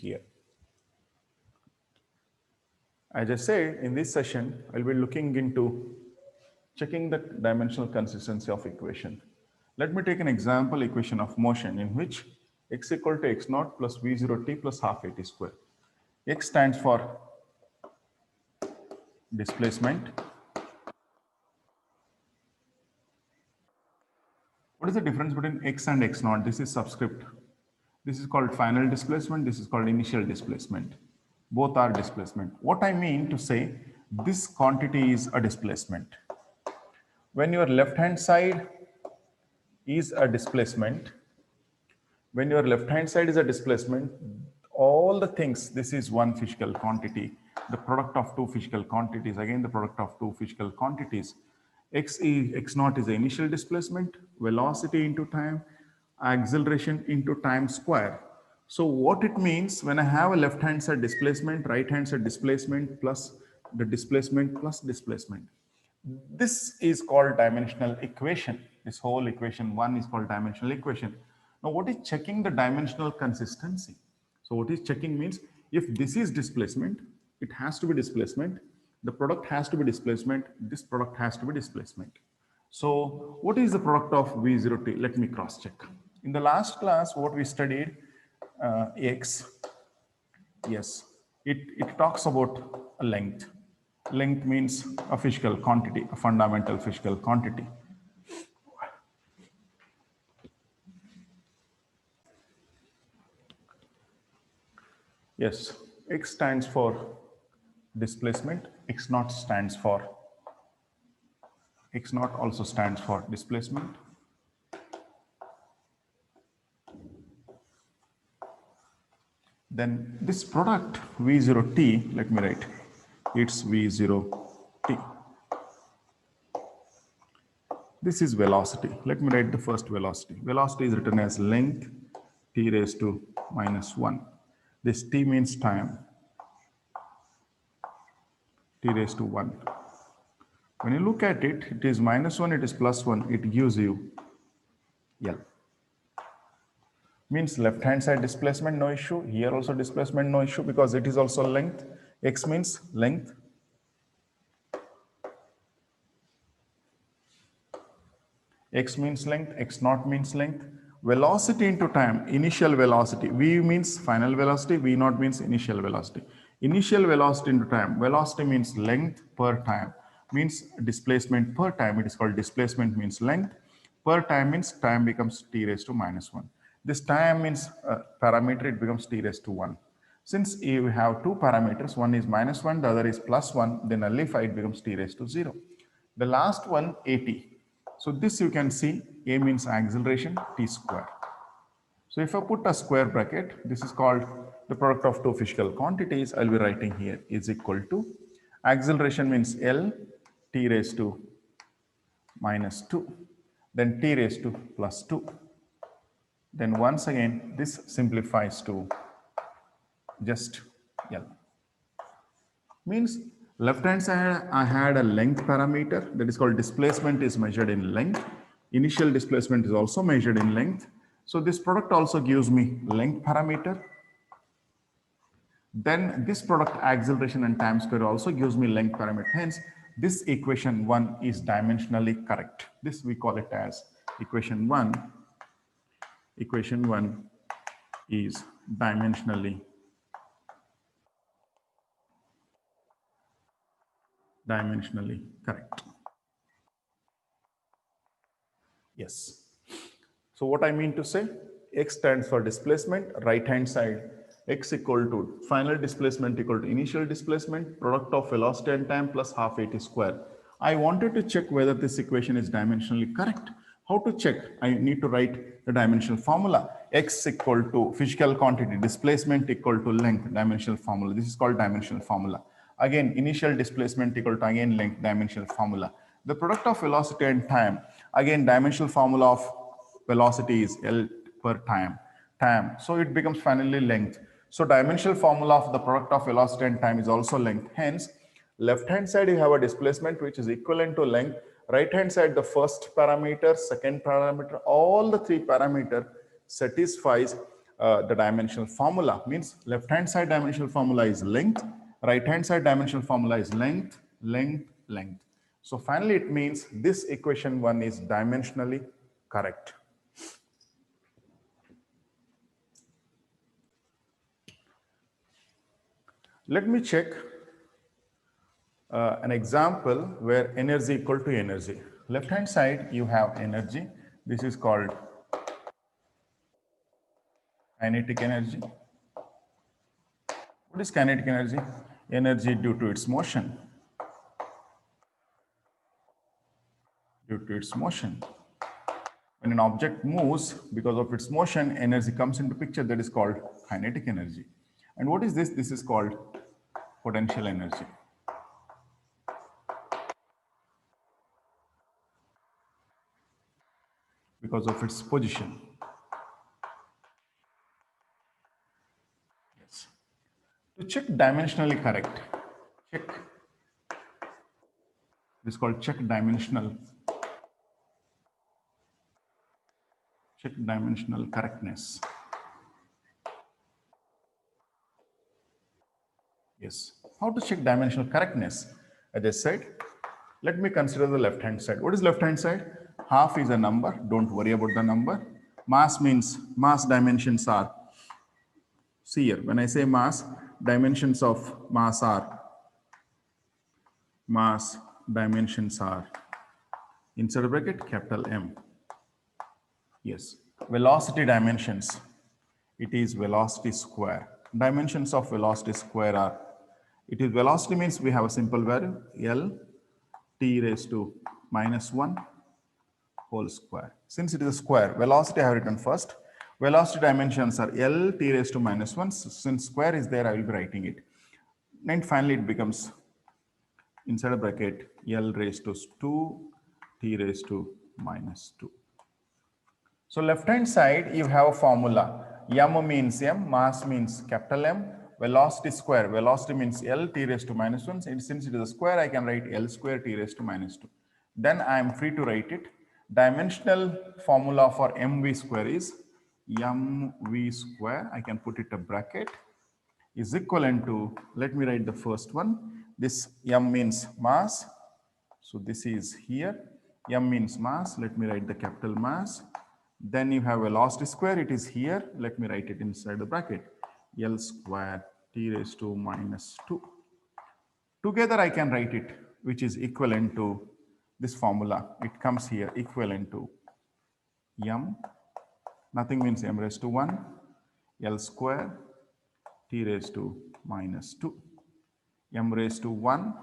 here. As I said, in this session, I'll be looking into checking the dimensional consistency of equation. Let me take an example equation of motion in which x equal to x naught plus v0t plus half at square. X stands for displacement. What is the difference between x and x naught? This is subscript. This is called final displacement. This is called initial displacement. Both are displacement. What I mean to say, this quantity is a displacement. When your left hand side is a displacement, when your left hand side is a displacement, all the things, this is one physical quantity, the product of two physical quantities, again the product of two physical quantities. X naught is the initial displacement, velocity into time, acceleration into time square. So what it means when I have a left hand side displacement, right hand side displacement plus the displacement plus displacement. This is called dimensional equation. This whole equation 1 is called dimensional equation. Now, what is checking the dimensional consistency? So, what is checking means if this is displacement, it has to be displacement. The product has to be displacement. This product has to be displacement. So, what is the product of V0t? Let me cross check. In the last class, what we studied, X, yes, it talks about a length. Length means a physical quantity, a fundamental physical quantity. Yes, X stands for displacement, X naught stands for, X naught also stands for displacement. Then this product V0t, let me write, it's V0t. This is velocity. Let me write the first velocity. Velocity is written as length t raised to minus 1. This t means time, t raised to 1. When you look at it, it is minus 1, it is plus 1, it gives you L. Means left hand side displacement, no issue. Here also displacement, no issue because it is also length. X means length. X means length, X naught means length. Velocity into time, initial velocity. V means final velocity, V naught means initial velocity. Initial velocity into time, velocity means length per time, means displacement per time. It is called displacement means length. Per time means time becomes t raised to minus 1. This time means parameter, it becomes t raised to 1. Since you have two parameters, one is minus 1, the other is plus 1, then nullify it becomes t raised to 0. The last one, at. So this you can see, a means acceleration, t square. So if I put a square bracket, this is called the product of two physical quantities. I'll be writing here is equal to acceleration means L, t raised to minus 2, then t raised to plus 2. Then once again, this simplifies to just L. Means left hand side, I had a length parameter that is called displacement is measured in length. Initial displacement is also measured in length. So this product also gives me length parameter. Then this product acceleration and time square also gives me length parameter. Hence, this equation 1 is dimensionally correct. This we call it as equation 1. Equation 1 is dimensionally correct. Yes. So what I mean to say, X stands for displacement, right hand side, X equal to final displacement equal to initial displacement, product of velocity and time plus half at square. I wanted to check whether this equation is dimensionally correct. How to check? I need to write the dimensional formula. X equal to physical quantity, displacement equal to length, dimensional formula. This is called dimensional formula. Again, initial displacement equal to again length, dimensional formula. The product of velocity and time, again dimensional formula of velocity is L per time. So it becomes finally length. So dimensional formula of the product of velocity and time is also length. Hence, left hand side you have a displacement which is equivalent to length. Right hand side the first parameter, second parameter, all the three parameter satisfies the dimensional formula. Means left hand side dimensional formula is length, right hand side dimensional formula is length, length, length. So finally it means this equation 1 is dimensionally correct. Let me check an example where energy equal to energy. Left hand side you have energy. This is called kinetic energy. What is kinetic energy? Energy due to its motion. Due to its motion. When an object moves, because of its motion, energy comes into picture, that is called kinetic energy. And what is this? This is called potential energy. Because of its position. Yes. To check dimensionally correct, check. This is called check dimensional correctness. Yes. How to check dimensional correctness? As I said, let me consider the left hand side. What is left hand side? Half is a number. Don't worry about the number. Mass means mass dimensions are. See here, when I say mass, dimensions of mass are. Mass dimensions are inside bracket capital M. Yes. Velocity dimensions. It is velocity square. Dimensions of velocity square are. It is velocity means we have a simple value L t raised to -1 whole square. Since it is a square, velocity I have written first. Velocity dimensions are L t raised to -1. Since square is there, I will be writing it. And finally, it becomes inside a bracket L raised to 2 t raised to -2. So left hand side, you have a formula. M means M, mass means capital M, velocity square. Velocity means L t raised to -1. Since it is a square, I can write L square t raised to -2. Then I am free to write it. Dimensional formula for mv square is mv square. I can put it a bracket is equivalent to, let me write the first one. This m means mass. So this is here. M means mass. Let me write the capital mass. Then you have velocity square. It is here. Let me write it inside the bracket. L square t raised to -2. Together I can write it, which is equivalent to this formula. It comes here equivalent to m. Nothing means m raised to 1. L square t raised to -2. M raised to 1.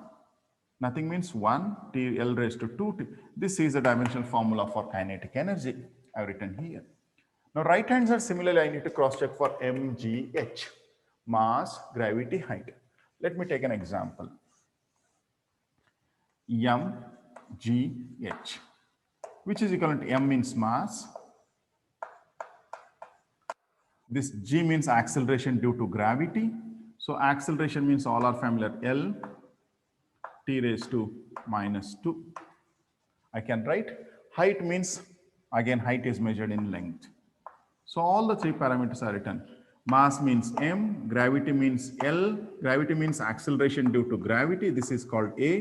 Nothing means 1. T L raised to 2. This is the dimensional formula for kinetic energy. I've written here. Now right hand side, similarly, I need to cross check for mgh, mass, gravity, height. Let me take an example. mgh, which is equivalent to m means mass. This g means acceleration due to gravity. So acceleration means all are familiar. L t raised to -2. I can write height means, again, height is measured in length. So all the three parameters are written. Mass means m, gravity means L, gravity means acceleration due to gravity. This is called A.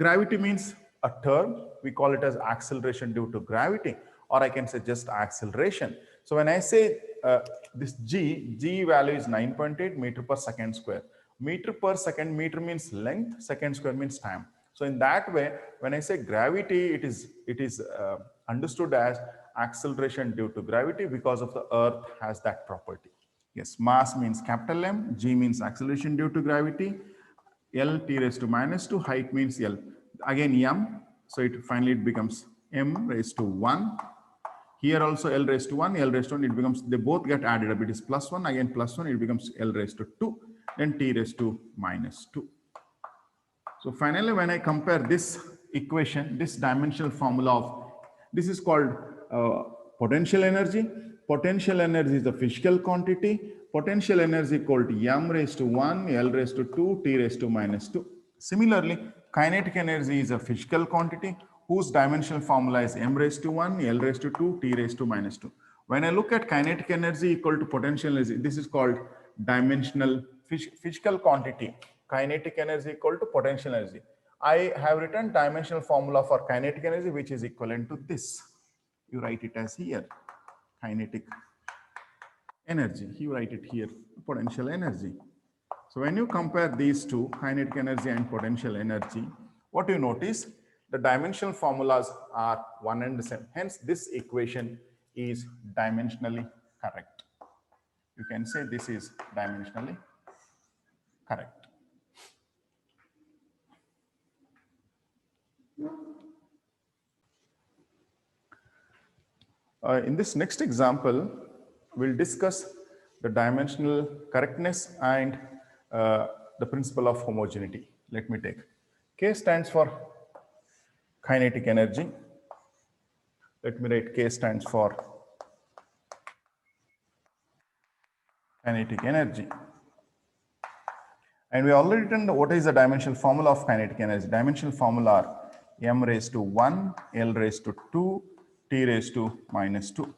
Gravity means a term. We call it as acceleration due to gravity, or I can say just acceleration. So when I say this G value is 9.8 meter per second square. Meter per second, meter means length, second square means time. So in that way, when I say gravity, it is understood as acceleration due to gravity because of the earth has that property. Yes, mass means capital M, G means acceleration due to gravity, L t raised to -2, height means L. Again M, so finally it becomes M raised to 1. Here also L raised to 1, L raised to 1, it becomes, they both get added up. It is +1, again +1, it becomes L raised to 2, then t raised to -2. So finally, when I compare this equation, this dimensional formula of, this is called potential energy. Potential energy is the physical quantity. Potential energy equal to m raised to 1, L raised to 2, t raised to -2. Similarly, kinetic energy is a physical quantity whose dimensional formula is m raised to 1, L raised to 2, t raised to -2. When I look at kinetic energy equal to potential energy, this is called dimensional physical quantity. Kinetic energy equal to potential energy. I have written dimensional formula for kinetic energy, which is equivalent to this. You write it as here, kinetic energy. You write it here, potential energy. So when you compare these two, kinetic energy and potential energy, what you notice, the dimensional formulas are one and the same. Hence, this equation is dimensionally correct. You can say this is dimensionally correct. In this next example, we'll discuss the dimensional correctness and the principle of homogeneity. Let me take. K stands for kinetic energy. Let me write K stands for kinetic energy. And we already written what is the dimensional formula of kinetic energy. Dimensional formula are m raised to 1, L raised to 2, T raised to minus 2.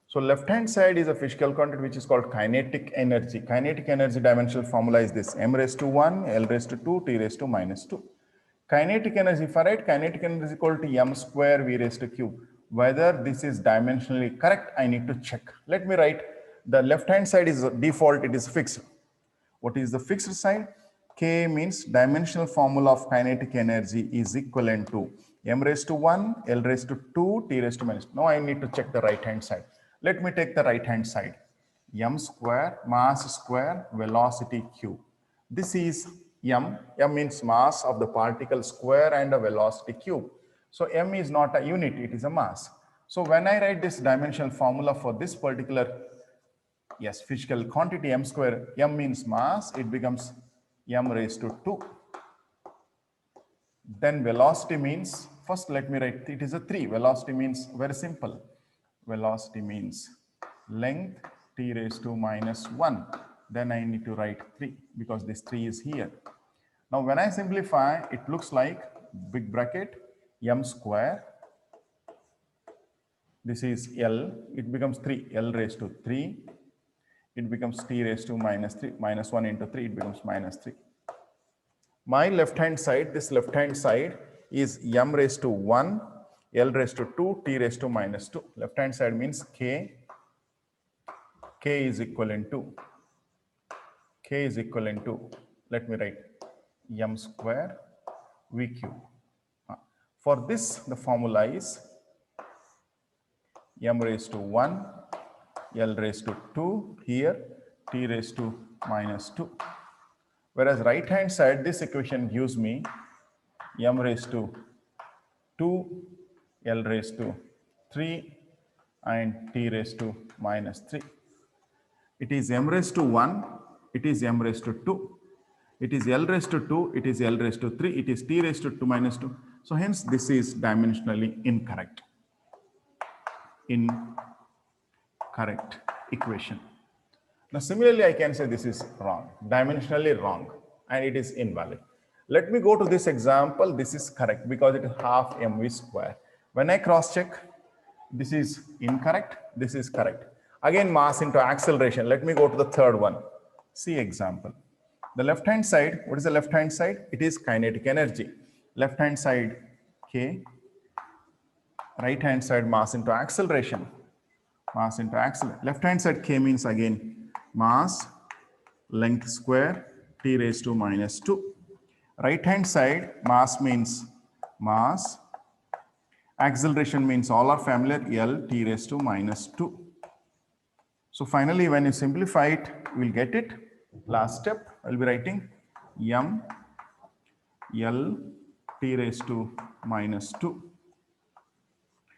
So left hand side is a physical quantity which is called kinetic energy. Kinetic energy dimensional formula is this: m raised to 1, L raised to 2, T raised to minus 2. Kinetic energy, if I write kinetic energy is equal to m square V raised to cube. Whether this is dimensionally correct, I need to check. Let me write the left hand side is default, it is fixed. What is the fixed side? K means dimensional formula of kinetic energy is equivalent to m raised to 1, L raised to 2, T raised to minus 2. Now I need to check the right hand side. Let me take the right hand side. M square, mass square, velocity cube. This is m. M means mass of the particle square and a velocity cube. So m is not a unit, it is a mass. So when I write this dimensional formula for this particular physical quantity m square, m means mass, it becomes m raised to 2. Then velocity means, first let me write, it is a 3. Velocity means very simple. Velocity means length, T raised to minus 1. Then I need to write 3 because this 3 is here. Now when I simplify, it looks like big bracket m square. This is L, it becomes 3, L raised to 3. It becomes T raised to minus 3, minus 1 into 3, it becomes minus 3. My left hand side, this left hand side is m raised to 1, L raised to 2, T raised to minus 2. Left hand side means K is equivalent to, let me write m square V cube. For this, the formula is m raised to 1, L raised to 2, here T raised to minus 2. Whereas right hand side, this equation gives me m raised to 2, L raised to 3, and T raised to minus 3. It is m raised to 1, it is m raised to 2, it is L raised to 2, it is L raised to 3, it is T raised to 2 minus 2. So hence this is dimensionally incorrect. Incorrect equation. Now similarly, I can say this is wrong, dimensionally wrong, and it is invalid. Let me go to this example. This is correct because it is half mv square. When I cross check, this is incorrect, this is correct. Again, mass into acceleration. Let me go to the third one. See example. The left hand side, what is the left hand side? It is kinetic energy. Left hand side K, right hand side mass into acceleration. Mass into acceleration. Left hand side K means again mass, length square, T raised to minus 2. Right hand side mass means mass, acceleration means all are familiar, L, T raised to minus 2. So finally, when you simplify it, you will get it. Last step, I will be writing m L T raised to minus 2.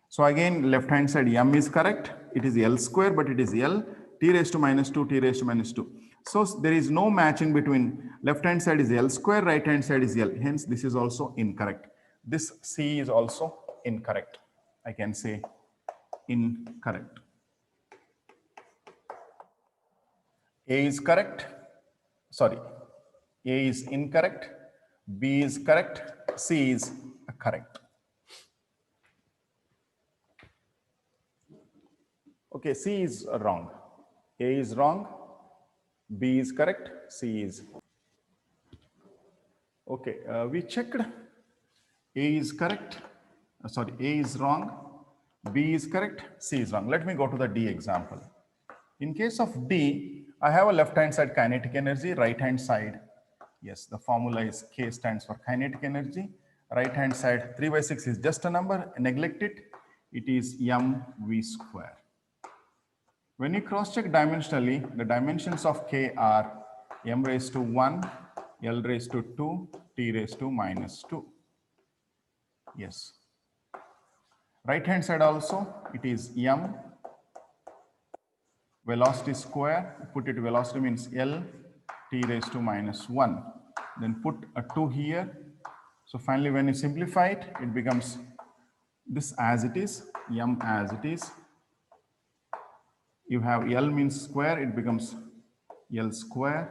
So again, left hand side m is correct. It is L square, but it is L, T raised to minus 2, T raised to minus 2. So there is no matching between left hand side is L square, right hand side is L. Hence, this is also incorrect. This C is also incorrect. I can say incorrect. A is correct. Sorry, A is incorrect. B is correct. C is correct. Okay, C is wrong. A is wrong. B is correct. C is. Okay, we checked. A is correct. Sorry, A is wrong. B is correct. C is wrong. Let me go to the D example. In case of D, I have a left-hand side kinetic energy, right-hand side. Yes, the formula is K stands for kinetic energy. Right-hand side, 3/6 is just a number. Neglect it. It is mv square. When you cross-check dimensionally, the dimensions of K are m raised to 1, L raised to 2, T raised to minus 2. Yes. Right hand side also, it is m velocity square. Put it velocity means L T raised to minus 1. Then put a 2 here. So finally, when you simplify it, it becomes this as it is, m as it is. You have L means square, it becomes L square.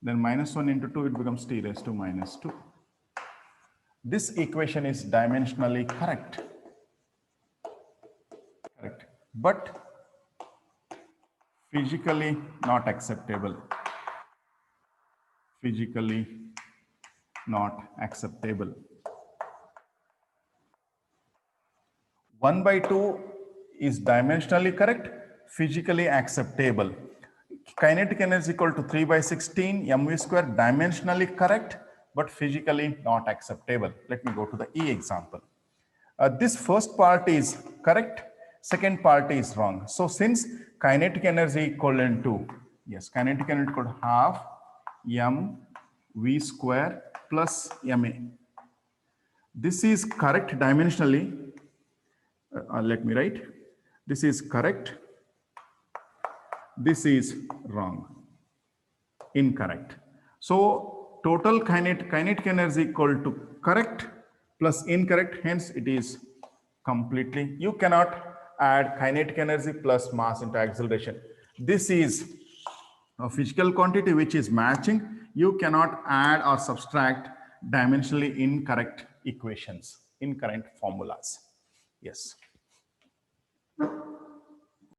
Then minus 1 into 2, it becomes T raised to minus 2. This equation is dimensionally correct. Correct. But physically not acceptable. Physically not acceptable. 1/2 is dimensionally correct, physically acceptable. Kinetic energy equal to 3/16 mv square, dimensionally correct, but physically not acceptable. Let me go to the E example. This first part is correct, second part is wrong. So since kinetic energy equivalent to, yes, kinetic energy equal to half mv square plus ma. This is correct dimensionally. Let me write. This is correct. This is wrong. Incorrect. So total kinetic energy equal to correct plus incorrect. Hence it is completely. You cannot add kinetic energy plus mass into acceleration. This is a physical quantity which is matching. You cannot add or subtract dimensionally incorrect equations, incorrect formulas. Yes.